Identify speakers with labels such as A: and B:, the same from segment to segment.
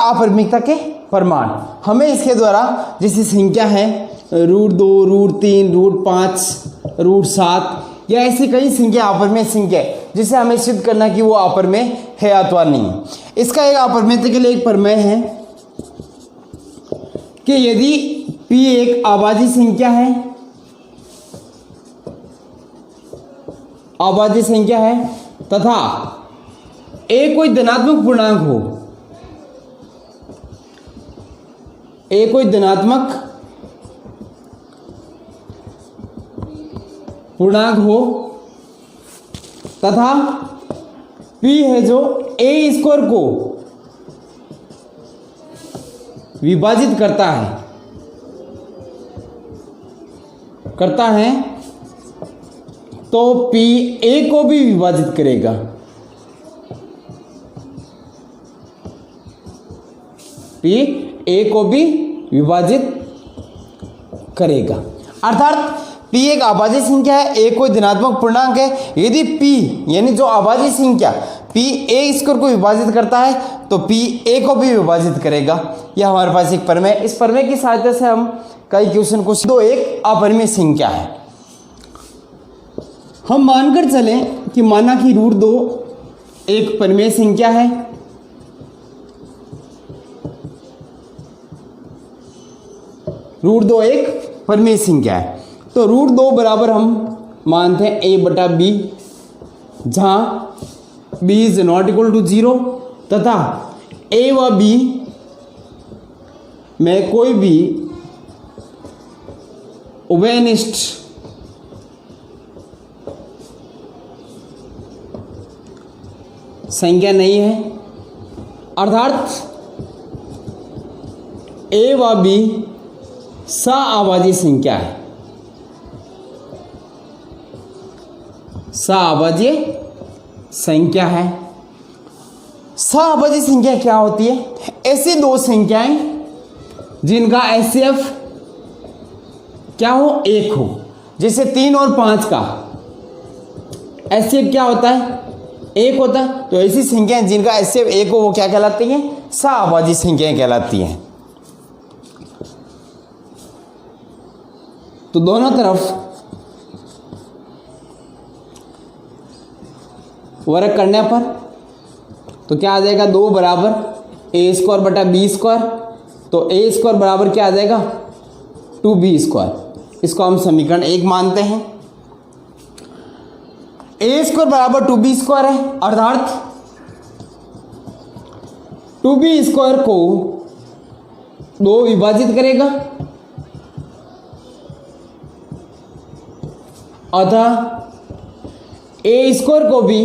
A: अपरिमेयता के प्रमाण। हमें इसके द्वारा जैसे संख्या है √2, √3, √5, √7 या ऐसी कई संख्या अपरिमेय संख्या है जिसे हमें सिद्ध करना कि वो अपरिमेय है अथवा नहीं। इसका एक अपरिमेयता के लिए एक प्रमेय है कि यदि p एक अभाज्य संख्या है, अभाज्य संख्या है तथा a कोई धनात्मक पूर्णांक हो, a कोई धनात्मक पूर्णांक हो तथा p है जो a स्क्वायर को विभाजित करता है तो p a को भी विभाजित करेगा। p a को भी विभाजित करेगा। अर्थात p एक अभाज्य संख्या है, a कोई धनात्मक पूर्णांक है। यदि p यानी जो अभाज्य संख्या p a स्क्वायर को विभाजित करता है तो p a को भी विभाजित करेगा। यह हमारे पास एक प्रमेय। इस प्रमेय की सहायता से हम कई क्वेश्चन को दो एक अपरिमेय संख्या है। हम मानकर चलें कि माना कि √2 एक परिमेय संख्या है, √2 एक परिमेय संख्या है तो √2 बराबर हम मानते हैं a/b, जहां b is not equal to 0 तथा a व b में कोई भी उभयनिष्ठ संख्या नहीं है। अर्थात a व b सअभाज्य संख्या है। सअभाज्य संख्या है। सअभाज्य संख्या क्या होती है? ऐसी दो संख्याएं जिनका HCF क्या हो? 1 हो। जैसे 3 और 5 का HCF क्या होता है? 1 होता है। तो ऐसी संख्याएं जिनका HCF 1 हो वो क्या कहलाती हैं? सअभाज्य संख्याएं कहलाती हैं। तो दोनों तरफ वर्ग करने पर तो क्या आ जाएगा? 2 बराबर a² + b²। तो a² बराबर क्या आ जाएगा? 2b²। इसको हम समीकरण 1 मानते हैं। a² बराबर 2b² है। अर्थात 2b² को 2 विभाजित करेगा अतः a² को भी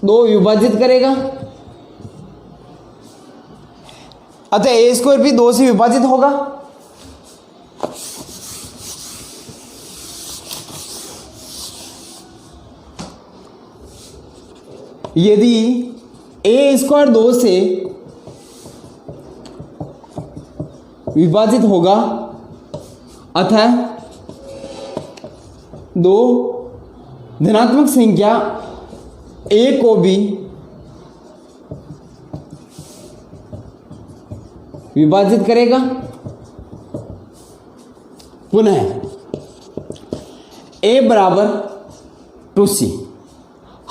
A: 2 विभाजित करेगा अतः a² भी 2 से विभाजित होगा। यदि a² 2 से विभाजित होगा अतः 2 धनात्मक संख्या a को भी विभाजित करेगा। पुनः a बराबर 2c।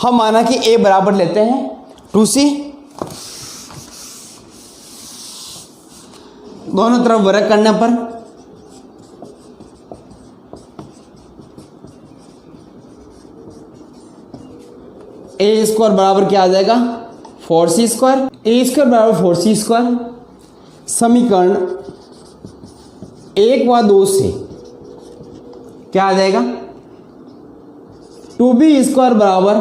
A: हम माना कि a बराबर लेते हैं 2c। दोनों तरफ वर्ग करने पर a² बराबर क्या आ जाएगा? 4c²। a² बराबर 4c²। समीकरण 1 व 2 से क्या आ जाएगा? 2b² बराबर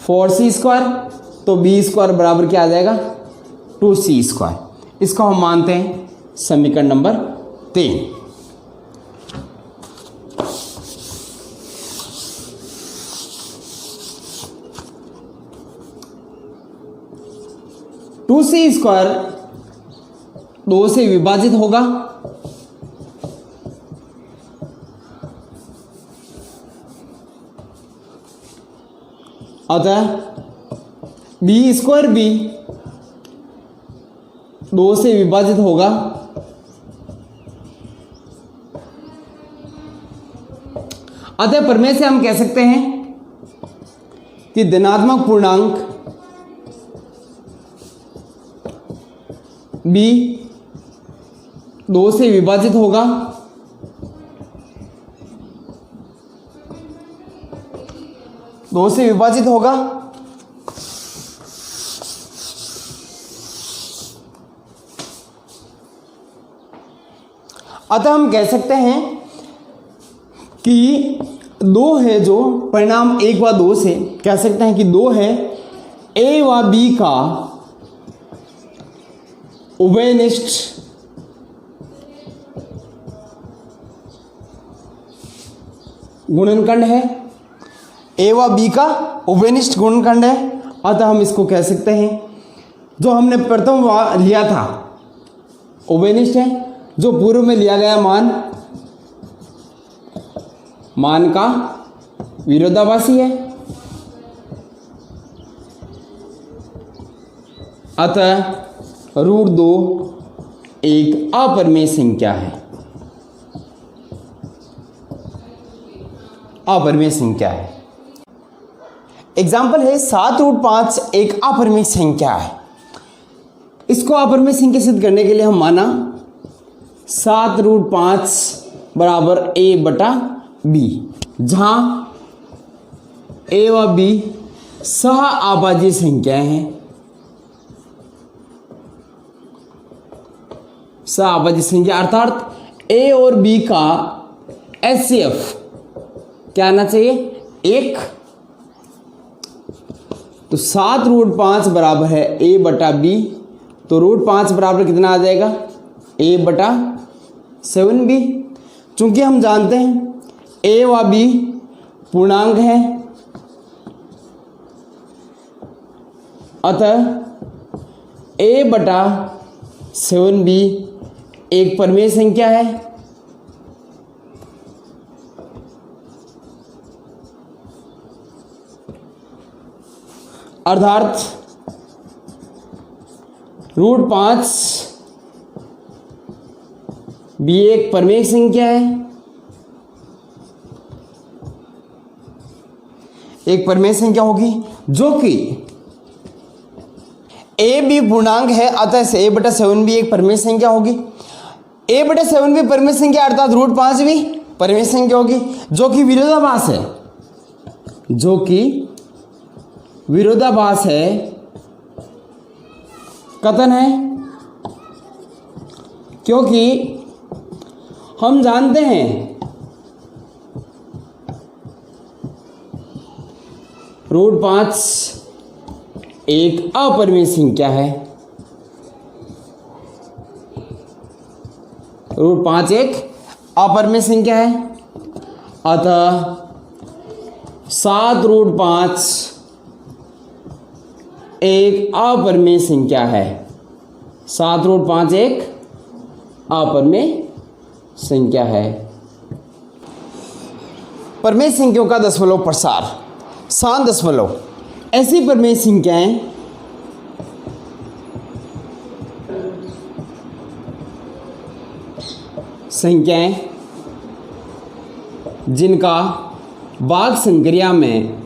A: 4c²। तो b² बराबर क्या आ जाएगा? 2c²। इसको हम मानते हैं समीकरण नंबर 3। टू सी स्क्वायर 2 से विभाजित होगा अतः बी स्क्वायर भी 2 से विभाजित होगा, अतः प्रमेय से हम कह सकते हैं कि धनात्मक पूर्णांक b 2 से विभाजित होगा, अतः हम कह सकते हैं कि 2 है जो परिणाम 1 व 2 से कह सकते हैं कि 2 है a व b का उभयनिष्ठ गुणनखंड है, a व b का उभयनिष्ठ गुणनखंड है। अतः हम इसको कह सकते हैं जो हमने प्रथम लिया था उभयनिष्ठ है, जो पूर्व में लिया गया मान का विरोधाभासी है, अतः √2 एक अपरिमेय संख्या है, अपरिमेय संख्या है। एग्जाम्पल है 7√5 एक अपरिमेय संख्या है। इसको अपरिमेय संख्या सिद्ध करने के लिए हम माना 7√5 बराबर a बटा b, जहां a व b सह आभाज्य संख्याएं हैं, सह आभाज्य संख्या अर्थात a और b का HCF क्या आना चाहिए 1। तो 7√5 बराबर है a बटा b, तो √5 बराबर कितना आ जाएगा a बटा 7b। चूंकि हम जानते हैं a व b पूर्णांक है, अतः a बटा 7b एक परिमेय संख्या है। अर्थात √5 भी एक परिमेय संख्या है, एक परिमेय संख्या होगी जो कि a भी पूर्णांक है, अतः से a बटा 7 भी एक परिमेय संख्या होगी। a बटा 7 भी परिमेय संख्या अर्थात √5 भी परिमेय संख्या होगी, जो कि विरोधाभास है, जो कि विरोधाभास है, कथन है, क्योंकि हम जानते हैं √5 एक अपरिमेय संख्या है, √5 एक अपरिमेय संख्या है, अतः 7√5 एक अपरिमेय संख्या है, 7√5 एक अपरिमेय संख्या है। परिमेय संख्याओं का दशमलव प्रसार, 7 दशमलव ऐसी परिमेय संख्याएं जिनका भाग संक्रिया में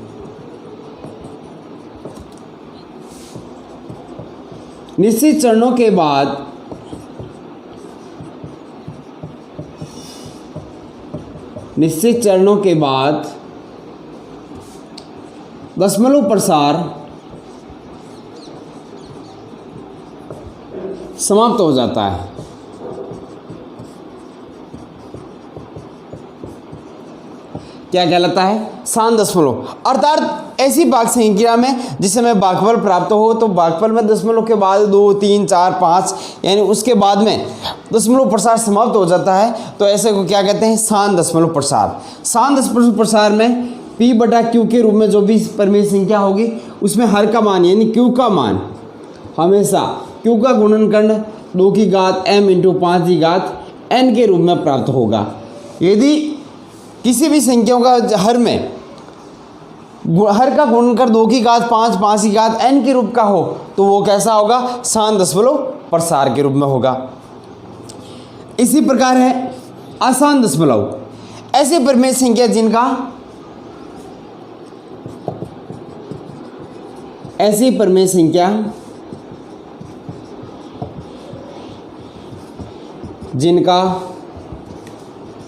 A: निश्चित चरणों के बाद दशमलव प्रसार समाप्त हो जाता है। क्या कहलाता है 7 दशमलव, अर्थात ऐसी भाग संक्रिया में जिस समय भागफल प्राप्त हो तो भागफल में दशमलव के बाद 2, 3, 4, 5 यानी उसके बाद में दशमलव प्रसार समाप्त हो जाता है, तो ऐसे को क्या कहते हैं 7 दशमलव प्रसार। 7 दशमलव प्रसार में p बटा q के रूप में जो भी परिमेय संख्या होगी उसमें हर का मान यानी q का मान हमेशा q का गुणनखंड 2 की घात m इंटू 5 की घात n के रूप में प्राप्त होगा। यदि किसी भी संख्याओं का हर में हर का गुणनकर 2 की घात 5, 5 की घात n के रूप का हो तो वो कैसा होगा, शांत दशमलव प्रसार के रूप में होगा। इसी प्रकार है अशांत दशमलव, ऐसे परिमेय संख्या जिनका ऐसी परिमेय संख्या जिनका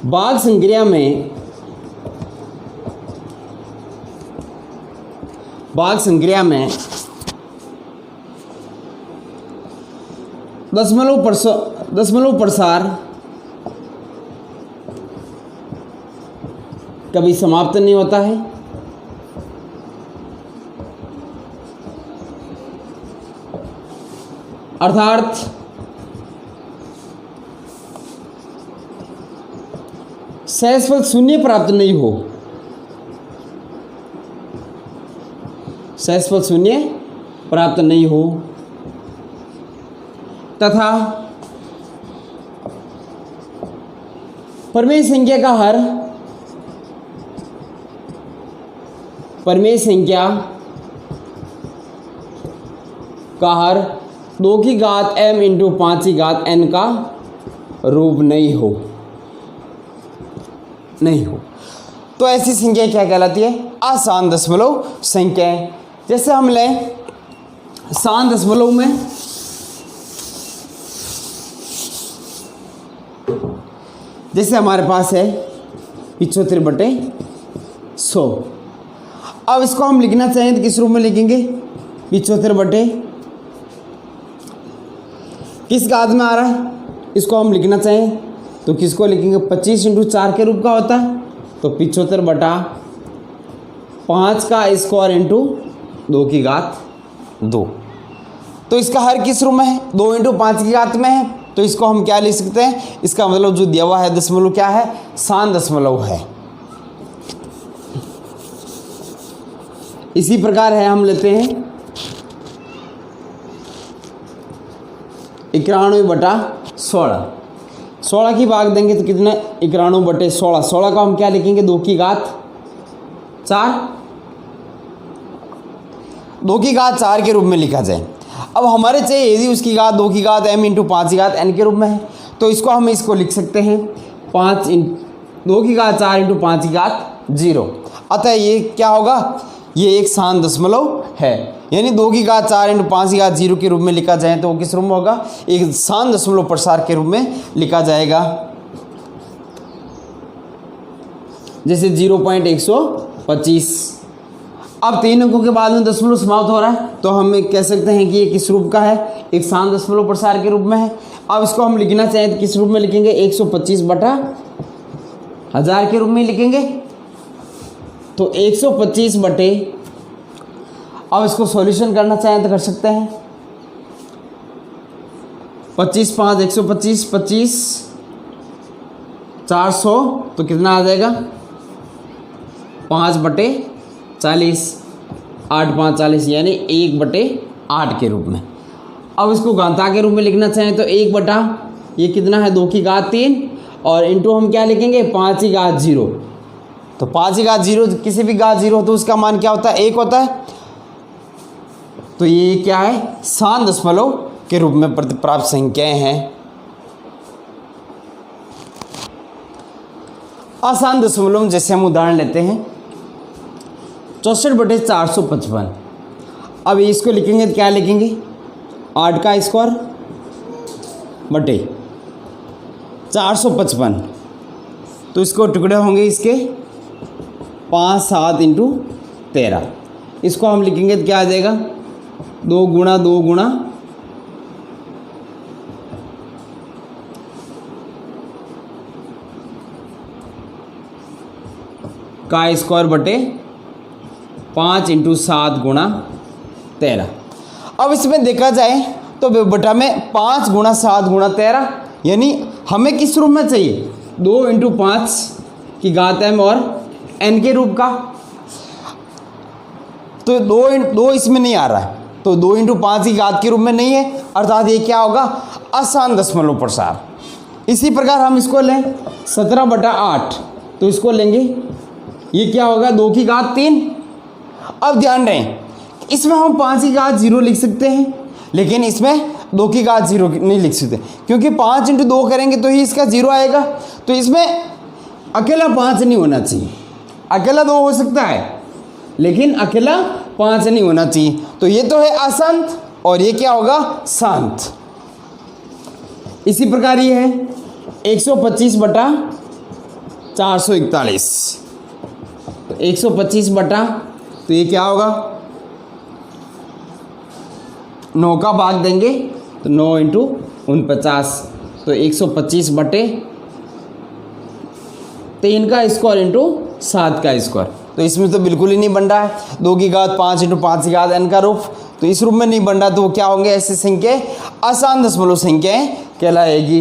A: भाग संक्रिया में दशमलव प्रसार कभी समाप्त नहीं होता है, अर्थात सहजफल शून्य प्राप्त नहीं हो, सहजफल शून्य प्राप्त नहीं हो तथा परिमेय संख्या का हर परिमेय संख्या का हर 2 की घात m इंटू 5 की घात n का रूप नहीं हो तो ऐसी संख्या क्या कहलाती है, अशांत दशमलव संख्याएं। जैसे हम लें शांत दशमलव में जैसे हमारे पास है 75/100। अब इसको हम लिखना चाहें तो किस रूप में लिखेंगे, 75 किस घात में आ रहा है, इसको हम लिखना चाहें तो किसको लिखेंगे, 25 इंटू 4 के रूप का होता है तो 75/5 का स्क्वायर इंटू 2 की घात 2। तो इसका हर किस रूप में है, 2 इंटू 5 की घात में है, तो इसको हम क्या लिख सकते हैं, इसका मतलब जो दिया हुआ है दशमलव क्या है, शांत दशमलव है। इसी प्रकार है हम लेते हैं 91/16। 16 की भाग देंगे तो कितना, 91/16। 16 को हम क्या लिखेंगे, 2 की घात 4, 2 की घात 4 के रूप में लिखा जाए। अब हमारे चाहिए यदि उसकी घात 2 की घात m इंटू 5 की घात n के रूप में है तो इसको हम लिख सकते हैं 2 की घात 4 इंटू 5 की घात 0। अतः ये क्या होगा, ये एक शांत दशमलव है, यानी 2 की घात 4 इंटू 5 की घात 0 के रूप में लिखा जाए तो वो किस रूप में होगा, एक शांत दशमलव प्रसार के रूप में लिखा जाएगा। जैसे 0.125। अब 3 अंकों के बाद में दशमलव समाप्त हो रहा है तो हम कह सकते हैं कि ये किस रूप का है, एक शांत दशमलव प्रसार के रूप में है। अब इसको हम लिखना चाहें तो किस रूप में लिखेंगे, 125/1000 के रूप में लिखेंगे। तो 125 अब इसको सॉल्यूशन करना चाहें तो कर सकते हैं, 25 5 125, 25 400 तो कितना आ जाएगा, 5/40, 8 5 40 यानी 1/8 के रूप में। अब इसको घाता के रूप में लिखना चाहें तो 1 ये कितना है, 2 की घात 3 और इंटू हम क्या लिखेंगे, 5 की घात 0। तो 5 की घात 0 किसी भी घात 0 तो उसका मान क्या होता है, 1 होता है। तो ये क्या है, शांत दशमलव के रूप में प्राप्त संख्याएं हैं। अशांत दशमलव जैसे हम उदाहरण लेते हैं 64/455। अब इसको लिखेंगे तो क्या लिखेंगे, 8 का स्क्वायर बटे 455। तो इसको टुकड़े होंगे इसके 5 7 इंटू 13। इसको हम लिखेंगे तो क्या आ जाएगा, 2 गुणा 2 गुणा का स्क्वायर बटे 5 इंटू 7 गुणा 13। अब इसमें देखा जाए तो बटा में 5 गुणा 7 गुणा 13, यानी हमें किस रूप में चाहिए, 2 इंटू 5 की घात m और n के रूप का। तो 2 इसमें नहीं आ रहा है, तो 2 इंटू 5 की घात के रूप में नहीं है, अर्थात ये क्या होगा, अशांत दशमलव प्रसार। इसी प्रकार हम इसको लें 17/8, तो इसको लेंगे, ये क्या होगा, 2 की घात 3 अब ध्यान रहे, इसमें हम 5 की घात 0 लिख सकते हैं, लेकिन इसमें 2 की घात 0 नहीं लिख सकते, क्योंकि 5 × 2 करेंगे तो ही इसका 0 आएगा। तो इसमें अकेला 5 नहीं होना चाहिए, अकेला 2 हो सकता है लेकिन अकेला 5 नहीं होना चाहिए। तो ये तो है अशांत और ये क्या होगा, शांत। इसी प्रकार ये है 125/441, तो 125 बटा, तो ये क्या होगा, 9 का भाग देंगे तो 9 × 49, तो 125/3 का स्क्वायर इंटू 7 का स्क्वायर। तो इसमें तो बिल्कुल ही नहीं बन रहा है, 2 की घात 5 × 5 की घात n का रूप, तो इस रूप में नहीं बन रहा, तो वो क्या होंगे, ऐसी संख्या अशांत दशमलव संख्याएं कहलाएगी।